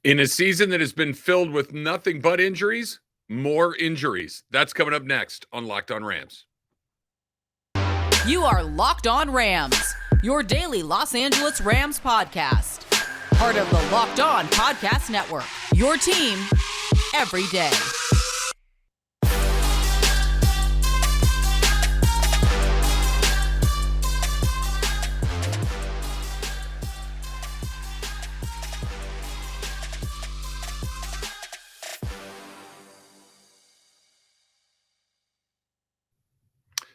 In a season that has been filled with nothing but injuries, more injuries. That's coming up next on Locked On Rams. You are Locked On Rams, your daily Los Angeles Rams podcast. Part of the Locked On Podcast Network, your team every day.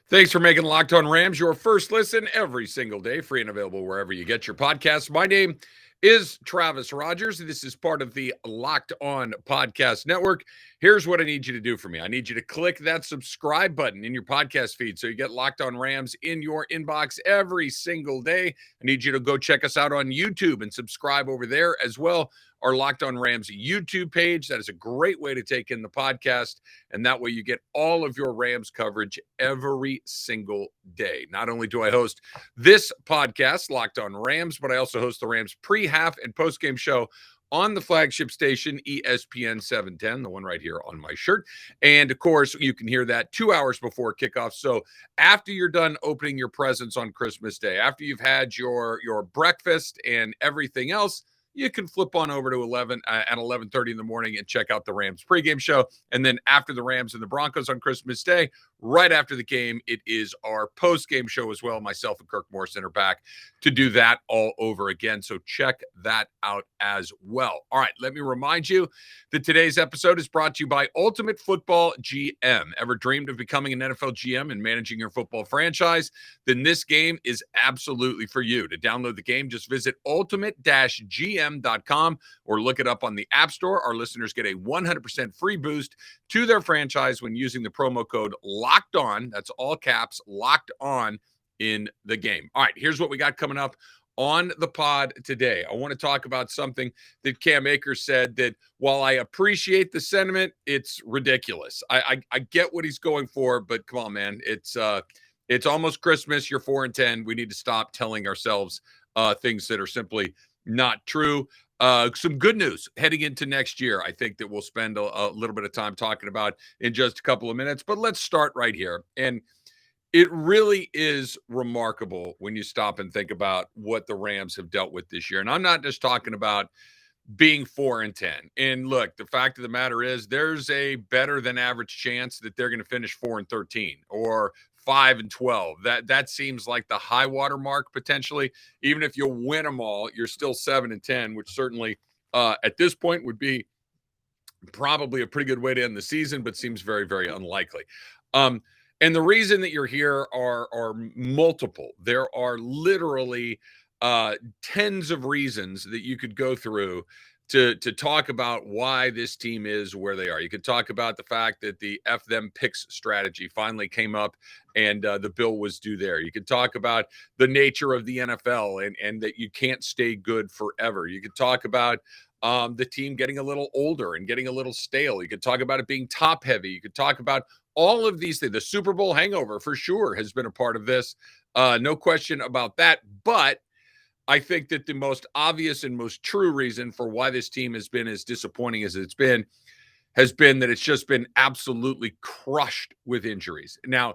Thanks for making Locked On Rams your first listen every single day, free and available wherever you get your podcasts. My name is Travis Rogers. This is part of the Locked On Podcast Network. Here's what I need you to do for me. I need you to click that subscribe button in your podcast feed so you get Locked On Rams in your inbox every single day. I need you to go check us out on YouTube and subscribe over there as well. Our Locked On Rams YouTube page. That is a great way to take in the podcast, and that way you get all of your Rams coverage every single day. Not only do I host this podcast, Locked On Rams, but I also host the Rams pre-half and post-game show on the flagship station, ESPN 710, the one right here on my shirt. And, of course, you can hear that 2 hours before kickoff. So after you're done opening your presents on Christmas Day, after you've had your breakfast and everything else, you can flip on over to 11:30 in the morning and check out the Rams pregame show. And then after the Rams and the Broncos on Christmas Day, right after the game, it is our postgame show as well. Myself and Kirk Morrison are back to do that all over again. So check that out as well. All right, let me remind you that today's episode is brought to you by Ultimate Football GM. Ever dreamed of becoming an NFL GM and managing your football franchise? Then this game is absolutely for you. To download the game, just visit ultimate-gm.com or look it up on the App Store. Our listeners get a 100% free boost to their franchise when using the promo code Locked On. That's all caps, Locked On in the game. All right, here's what we got coming up on the pod today. I want to talk about something that Cam Akers said that while I appreciate the sentiment, it's ridiculous. I get what he's going for, but come on, man. It's almost Christmas. You're 4-10. We need to stop telling ourselves things that are simply not true. Some good news heading into next year, I think that we'll spend a little bit of time talking about in just a couple of minutes. But let's start right here. And it really is remarkable when you stop and think about what the Rams have dealt with this year. And I'm not just talking about being 4-10. And look, the fact of the matter is there's a better than average chance that they're going to finish 4-13 or 5-12. That seems like the high water mark potentially. Even if you win them all, you're still 7-10, which certainly at this point would be probably a pretty good way to end the season, but seems very, very unlikely. And the reason that you're here are multiple. There are literally tens of reasons that you could go through to talk about why this team is where they are. You could talk about the fact that the F them picks strategy finally came up and the bill was due there. You could talk about the nature of the NFL and that you can't stay good forever. You could talk about the team getting a little older and getting a little stale. You could talk about it being top heavy. You could talk about all of these things. The Super Bowl hangover for sure has been a part of this. No question about that. But I think that the most obvious and most true reason for why this team has been as disappointing as it's been has been that it's just been absolutely crushed with injuries. Now,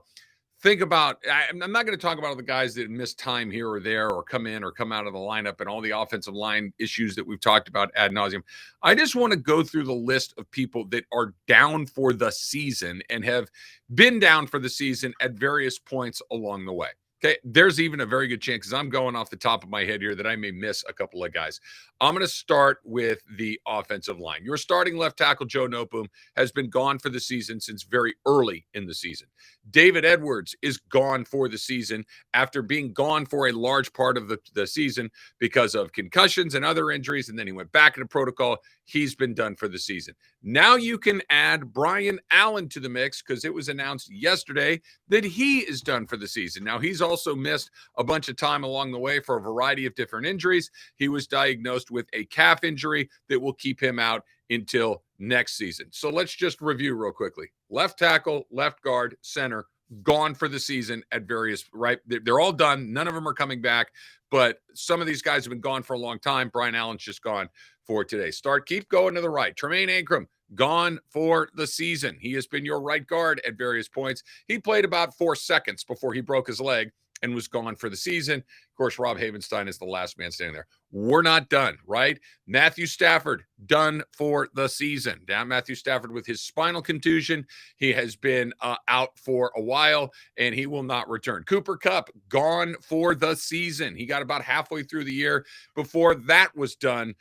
think about, I'm not going to talk about all the guys that miss time here or there or come in or come out of the lineup and all the offensive line issues that we've talked about ad nauseum. I just want to go through the list of people that are down for the season and have been down for the season at various points along the way. Okay, there's even a very good chance, because I'm going off the top of my head here, that I may miss a couple of guys. I'm going to start with the offensive line. Your starting left tackle, Joe Noteboom, has been gone for the season since very early in the season. David Edwards is gone for the season after being gone for a large part of the season because of concussions and other injuries, and then he went back into protocol. He's been done for the season. Now you can add Brian Allen to the mix because it was announced yesterday that he is done for the season. Now, he's also missed a bunch of time along the way for a variety of different injuries. He was diagnosed with a calf injury that will keep him out until next season. So let's just review real quickly. Left tackle, left guard, center, gone for the season at various, right? They're all done. None of them are coming back, but some of these guys have been gone for a long time. Brian Allen's just gone for today. Keep going to the right. Tremaine Ankrum, gone for the season. He has been your right guard at various points. He played about 4 seconds before he broke his leg and was gone for the season. Of course, Rob Havenstein is the last man standing there. We're not done, right? Matthew Stafford, done for the season. Down Matthew Stafford with his spinal contusion. He has been out for a while, and he will not return. Cooper Kupp, gone for the season. He got about halfway through the year before that was done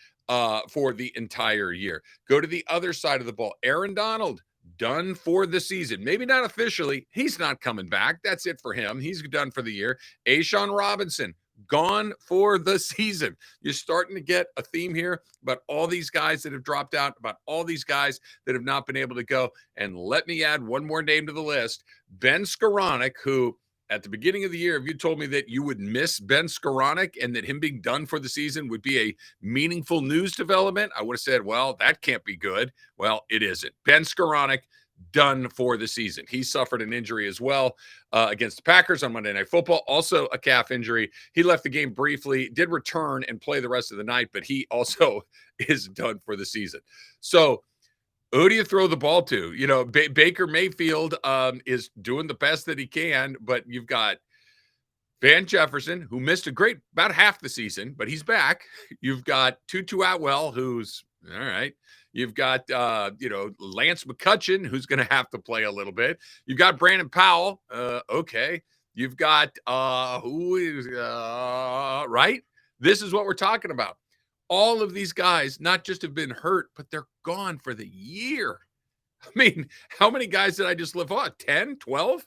for the entire year. Go to the other side of the ball. Aaron Donald, done for the season. Maybe not officially. He's not coming back. That's it for him. He's done for the year. A'Shaun Robinson, gone for the season. You're starting to get a theme here about all these guys that have dropped out, about all these guys that have not been able to go. And let me add one more name to the list, Ben Skowronek, who at the beginning of the year, if you told me that you would miss Ben Skowronek and that him being done for the season would be a meaningful news development, I would have said, well, that can't be good. Well, it isn't. Ben Skowronek, done for the season. He suffered an injury as well against the Packers on Monday Night Football, also a calf injury. He left the game briefly, did return and play the rest of the night, but he also is done for the season. So who do you throw the ball to? You know, Baker Mayfield is doing the best that he can, but you've got Van Jefferson, who missed about half the season, but he's back. You've got Tutu Atwell, who's all right. You've got, Lance McCutcheon, who's going to have to play a little bit. You've got Brandon Powell. Okay. You've got, right? This is what we're talking about. All of these guys not just have been hurt, but they're gone for the year. I mean, how many guys did I just live on? 10, 12?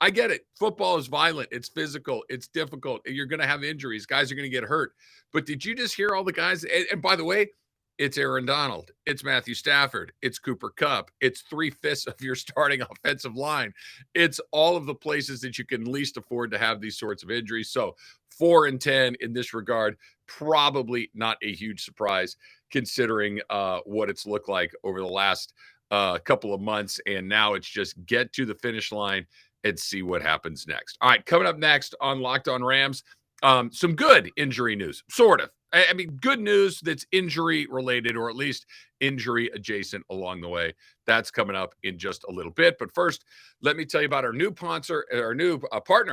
I get it. Football is violent. It's physical. It's difficult. You're going to have injuries. Guys are going to get hurt. But did you just hear all the guys? And by the way, it's Aaron Donald. It's Matthew Stafford. It's Cooper Kupp. It's 3/5 of your starting offensive line. It's all of the places that you can least afford to have these sorts of injuries. So 4-10 in this regard, probably not a huge surprise considering what it's looked like over the last couple of months. And now it's just get to the finish line and see what happens next. All right, coming up next on Locked On Rams, some good injury news, sort of. I mean, good news that's injury related or at least injury adjacent along the way. That's coming up in just a little bit. But first, let me tell you about our new partner,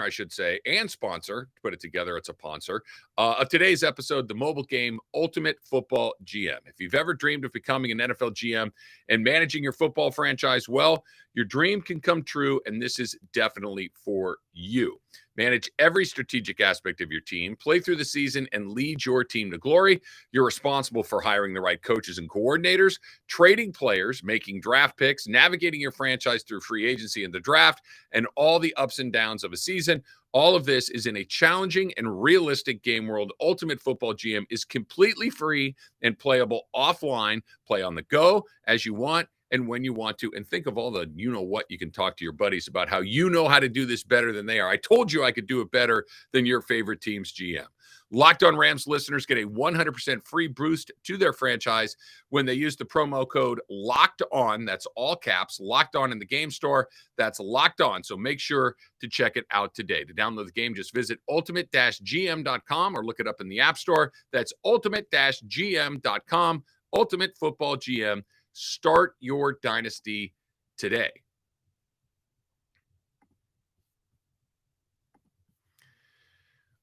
I should say, and sponsor. To put it together, it's a sponsor of today's episode, the mobile game Ultimate Football GM. If you've ever dreamed of becoming an NFL GM and managing your football franchise, well, your dream can come true, and this is definitely for you. Manage every strategic aspect of your team, play through the season, and lead your team to glory. You're responsible for hiring the right coaches and coordinators, trading players, making draft picks, navigating your franchise through free agency and the draft, and all the ups and downs of a season. All of this is in a challenging and realistic game world. Ultimate Football GM is completely free and playable offline. Play on the go as you want and when you want to. And think of all the you-know-what you can talk to your buddies about how you know how to do this better than they are. I told you I could do it better than your favorite team's GM. Locked On Rams listeners get a 100% free boost to their franchise when they use the promo code Locked On. That's all caps, Locked On in the game store. That's Locked On. So make sure to check it out today. To download the game, just visit ultimate-gm.com or look it up in the App Store. That's ultimate-gm.com. Ultimate Football GM. Start your dynasty today.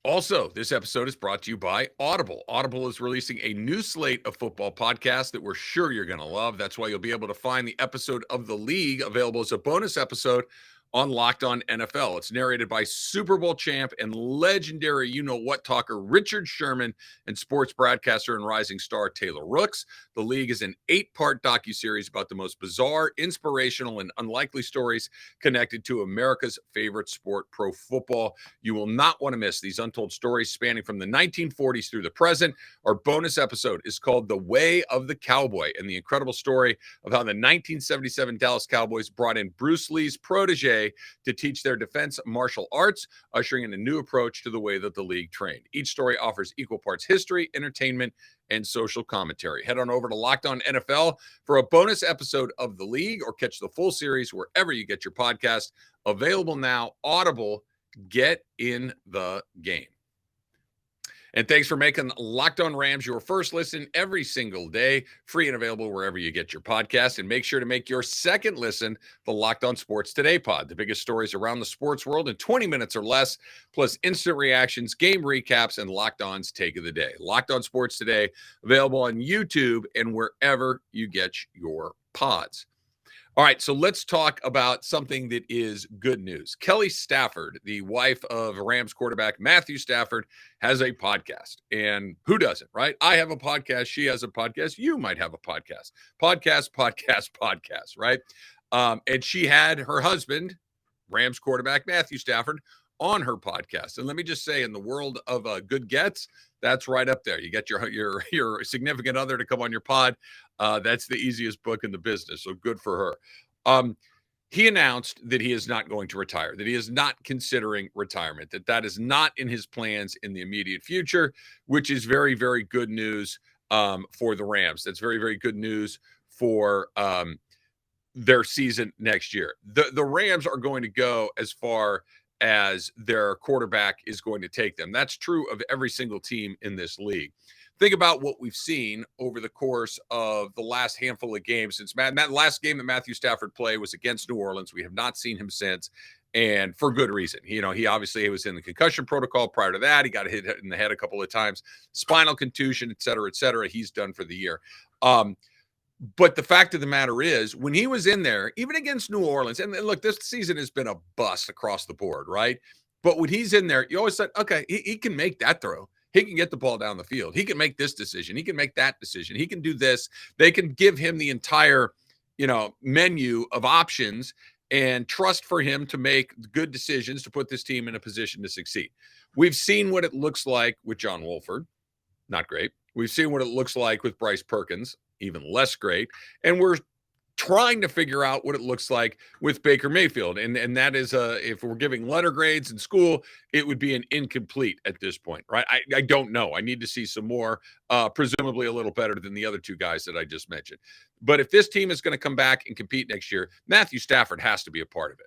Also, this episode is brought to you by Audible. Audible is releasing a new slate of football podcasts that we're sure you're going to love. That's why you'll be able to find the episode of The League available as a bonus episode on Locked On NFL. It's narrated by Super Bowl champ and legendary you-know-what talker Richard Sherman and sports broadcaster and rising star Taylor Rooks. The League is an 8-part docuseries about the most bizarre, inspirational, and unlikely stories connected to America's favorite sport, pro football. You will not want to miss these untold stories spanning from the 1940s through the present. Our bonus episode is called The Way of the Cowboy, and the incredible story of how the 1977 Dallas Cowboys brought in Bruce Lee's protege to teach their defense martial arts, ushering in a new approach to the way that the league trained. Each story offers equal parts history, entertainment, and social commentary. Head on over to Locked On NFL for a bonus episode of The League or catch the full series wherever you get your podcast. Available now, Audible. Get in the game. And thanks for making Locked On Rams your first listen every single day, free and available wherever you get your podcast. And make sure to make your second listen the Locked On Sports Today pod, the biggest stories around the sports world in 20 minutes or less, plus instant reactions, game recaps, and Locked On's Take of the Day. Locked On Sports Today, available on YouTube and wherever you get your pods. All right, so let's talk about something that is good news. Kelly Stafford, the wife of Rams quarterback Matthew Stafford, has a podcast. And who doesn't, right? I have a podcast. She has a podcast. You might have a podcast. Podcast, right? And she had her husband, Rams quarterback Matthew Stafford, on her podcast. And let me just say, in the world of good gets, that's right up there. You get your significant other to come on your pod. That's the easiest book in the business. So good for her. He announced that he is not going to retire, that he is not considering retirement, that is not in his plans in the immediate future, which is very, very good news for the Rams. That's very, very good news for their season next year. The Rams are going to go as far as their quarterback is going to take them. That's true of every single team in this league. Think about what we've seen over the course of the last handful of games since that last game that Matthew Stafford played was against New Orleans. We have not seen him since, and for good reason. He obviously was in the concussion protocol prior to that. He got hit in the head a couple of times, spinal contusion, et cetera, et cetera. He's done for the year. But the fact of the matter is, when he was in there, even against New Orleans, and look, this season has been a bust across the board, right? But when he's in there, you always said, okay, he can make that throw. He can get the ball down the field. He can make this decision. He can make that decision. He can do this. They can give him the entire, menu of options and trust for him to make good decisions to put this team in a position to succeed. We've seen what it looks like with John Wolford. Not great. We've seen what it looks like with Bryce Perkins. Even less great. And we're trying to figure out what it looks like with Baker Mayfield. And that is, if we're giving letter grades in school, it would be an incomplete at this point, right? I don't know. I need to see some more, presumably a little better than the other two guys that I just mentioned. But if this team is going to come back and compete next year, Matthew Stafford has to be a part of it.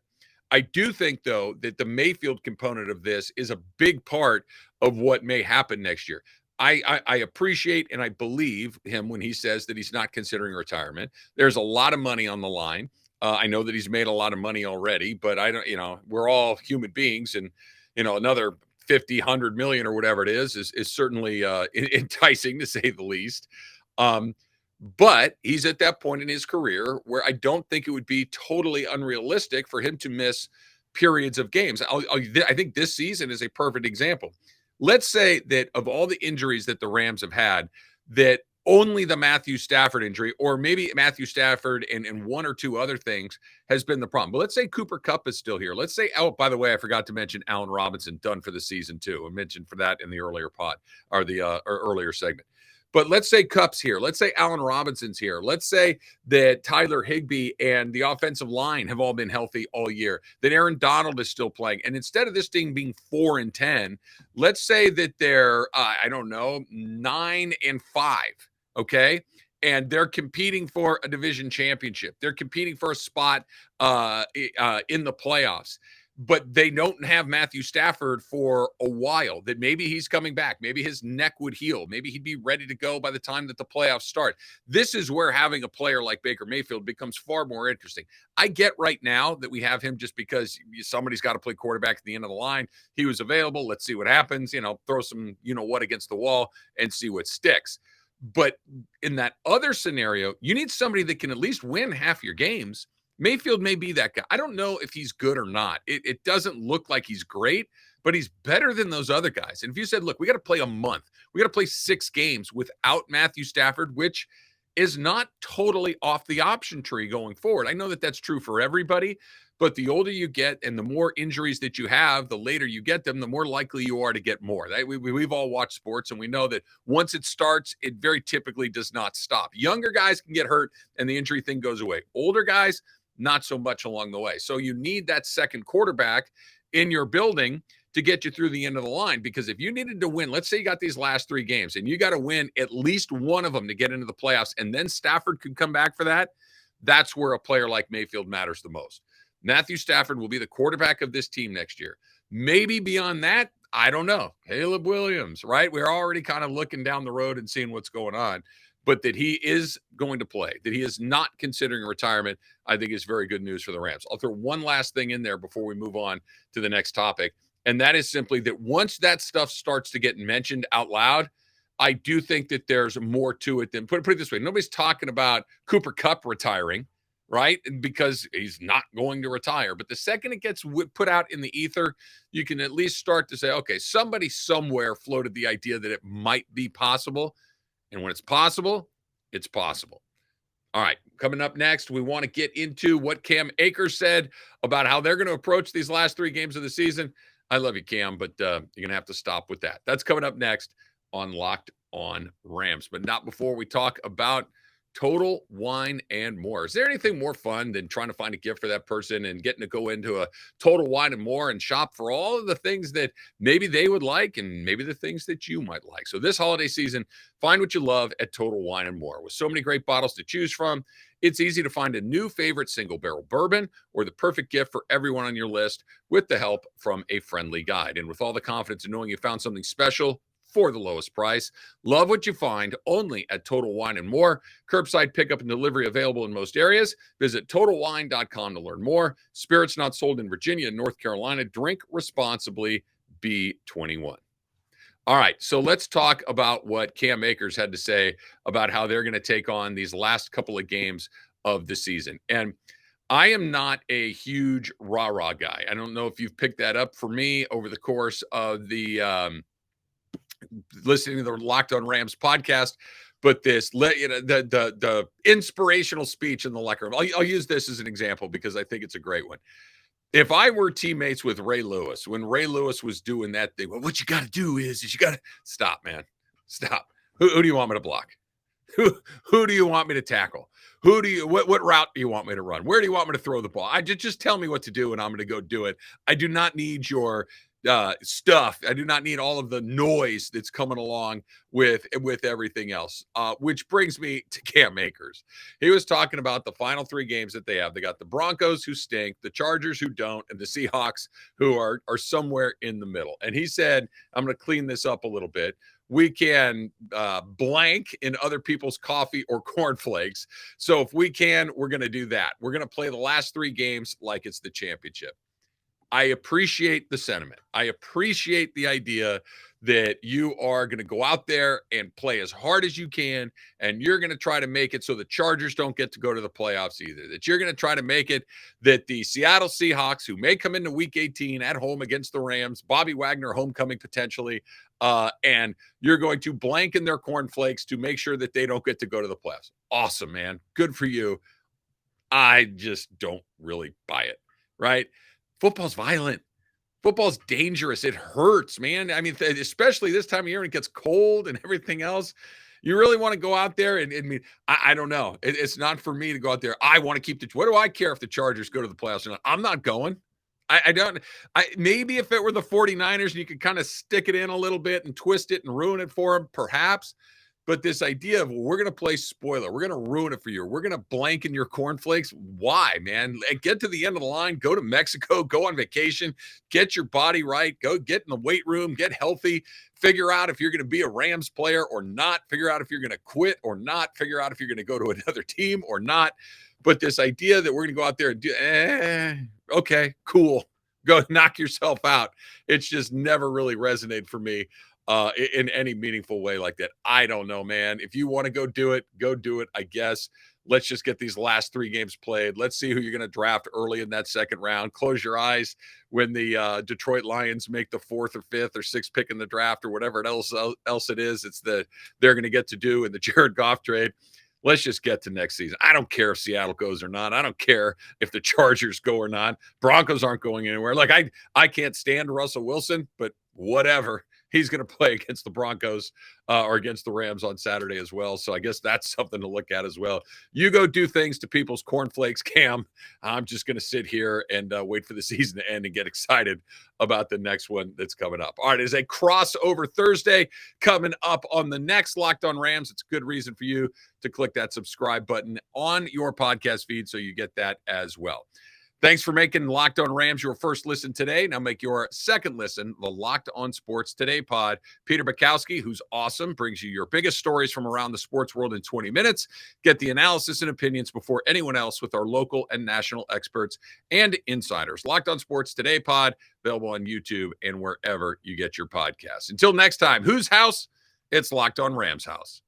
I do think, though, that the Mayfield component of this is a big part of what may happen next year. I appreciate and I believe him when he says that he's not considering retirement. There's a lot of money on the line. I know that he's made a lot of money already, but I don't, we're all human beings, and, another 50, 100 million or whatever it is certainly enticing, to say the least. But he's at that point in his career where I don't think it would be totally unrealistic for him to miss periods of games. I think this season is a perfect example. Let's say that of all the injuries that the Rams have had, that only the Matthew Stafford injury, or maybe Matthew Stafford and one or two other things, has been the problem. But let's say Cooper Kupp is still here. Let's say, by the way, I forgot to mention Allen Robinson, done for the season too. I mentioned for that in the earlier pod, or the earlier segment. But let's say Kupp's here. Let's say Allen Robinson's here. Let's say that Tyler Higbee and the offensive line have all been healthy all year, that Aaron Donald is still playing. And instead of this thing being 4-10, let's say that they're, 9-5, okay? And they're competing for a division championship. They're competing for a spot in the playoffs. But they don't have Matthew Stafford for a while, that maybe he's coming back. Maybe his neck would heal. Maybe he'd be ready to go by the time that the playoffs start. This is where having a player like Baker Mayfield becomes far more interesting. I get right now that we have him just because somebody's got to play quarterback at the end of the line. He was available. Let's see what happens. Throw some, what against the wall and see what sticks. But in that other scenario, you need somebody that can at least win half your games. Mayfield may be that guy. I don't know if he's good or not. It doesn't look like he's great, but he's better than those other guys. And if you said, look, we got to play a month, we got to play 6 games without Matthew Stafford, which is not totally off the option tree going forward. I know that that's true for everybody, but the older you get and the more injuries that you have, the later you get them, the more likely you are to get more. We've all watched sports, and we know that once it starts, it very typically does not stop. Younger guys can get hurt and the injury thing goes away. Older guys, not so much along the way. So you need that second quarterback in your building to get you through the end of the line. Because if you needed to win, let's say you got these last 3 games and you got to win at least one of them to get into the playoffs, and then Stafford could come back for that, that's where a player like Mayfield matters the most. Matthew Stafford will be the quarterback of this team next year. Maybe beyond that, I don't know. Caleb Williams, right? We're already kind of looking down the road and seeing what's going on. But that he is going to play, that he is not considering retirement, I think is very good news for the Rams. I'll throw one last thing in there before we move on to the next topic. And that is simply that once that stuff starts to get mentioned out loud, I do think that there's more to it than, put it this way, nobody's talking about Cooper Kupp retiring, right? Because he's not going to retire. But the second it gets put out in the ether, you can at least start to say, okay, somebody somewhere floated the idea that it might be possible. And when it's possible, it's possible. All right, coming up next, we want to get into what Cam Akers said about how they're going to approach these last 3 games of the season. I love you, Cam, but you're going to have to stop with that. That's coming up next on Locked On Rams, but not before we talk about Total Wine and More. Is there anything more fun than trying to find a gift for that person and getting to go into a Total Wine and More and shop for all of the things that maybe they would like and maybe the things that you might like? So this holiday season, find what you love at Total Wine and More. With so many great bottles to choose from, it's easy to find a new favorite single barrel bourbon or the perfect gift for everyone on your list with the help from a friendly guide. And with all the confidence in knowing you found something special for the lowest price. Love what you find only at Total Wine and More. Curbside pickup and delivery available in most areas. Visit TotalWine.com to learn more. Spirits not sold in Virginia and North Carolina. Drink responsibly. Be 21. All right, so let's talk about what Cam Akers had to say about how they're going to take on these last couple of games of the season. And I am not a huge rah-rah guy. I don't know if you've picked that up for me over the course of the listening to the Locked On Rams podcast, but this, the inspirational speech in the locker room. I'll use this as an example because I think it's a great one. If I were teammates with Ray Lewis, when Ray Lewis was doing that thing, well, what you got to do is you got to stop, man. Stop. Who do you want me to block? Who do you want me to tackle? What route do you want me to run? Where do you want me to throw the ball? I just tell me what to do and I'm going to go do it. I do not need your stuff. I do not need all of the noise that's coming along with everything else. Which brings me to Cam Akers. He was talking about the final 3 games that they have. They got the Broncos, who stink, the Chargers, who don't, and the Seahawks, who are somewhere in the middle. And he said, I'm going to clean this up a little bit. We can blank in other people's coffee or cornflakes. So if we can, we're going to do that. We're going to play the last 3 games like it's the championship. I appreciate the sentiment. I appreciate the idea that you are going to go out there and play as hard as you can, and you're going to try to make it so the Chargers don't get to go to the playoffs either, that you're going to try to make it that the Seattle Seahawks, who may come into Week 18 at home against the Rams, Bobby Wagner homecoming potentially, and you're going to blank in their cornflakes to make sure that they don't get to go to the playoffs. Awesome, man. Good for you. I just don't really buy it, right? Football's violent. Football's dangerous. It hurts, man. I mean, especially this time of year when it gets cold and everything else. You really want to go out there and I mean, I don't know. It's not for me to go out there. I want to keep what do I care if the Chargers go to the playoffs or not? I'm not going. I don't. Maybe if it were the 49ers and you could kind of stick it in a little bit and twist it and ruin it for them, perhaps. But this idea of, well, we're going to play spoiler, we're going to ruin it for you, we're going to blank in your cornflakes. Why, man? Get to the end of the line, go to Mexico, go on vacation, get your body right, go get in the weight room, get healthy, figure out if you're going to be a Rams player or not, figure out if you're going to quit or not, figure out if you're going to go to another team or not. But this idea that we're going to go out there and do, okay, cool, go knock yourself out. It's just never really resonated for me in any meaningful way like that. I don't know, man. If you want to go do it, I guess. Let's just get these last 3 games played. Let's see who you're going to draft early in that second round. Close your eyes when the Detroit Lions make the 4th or 5th or 6th pick in the draft or whatever else it is. It's they're going to get to do in the Jared Goff trade. Let's just get to next season. I don't care if Seattle goes or not. I don't care if the Chargers go or not. Broncos aren't going anywhere. Like I can't stand Russell Wilson, but whatever. He's going to play against the Broncos or against the Rams on Saturday as well. So I guess that's something to look at as well. You go do things to people's cornflakes, Cam. I'm just going to sit here and wait for the season to end and get excited about the next one that's coming up. All right, there's a crossover Thursday coming up on the next Locked On Rams. It's a good reason for you to click that subscribe button on your podcast feed so you get that as well. Thanks for making Locked On Rams your first listen today. Now make your second listen the Locked On Sports Today pod. Peter Bukowski, who's awesome, brings you your biggest stories from around the sports world in 20 minutes. Get the analysis and opinions before anyone else with our local and national experts and insiders. Locked On Sports Today pod, available on YouTube and wherever you get your podcasts. Until next time, whose house? It's Locked On Rams house.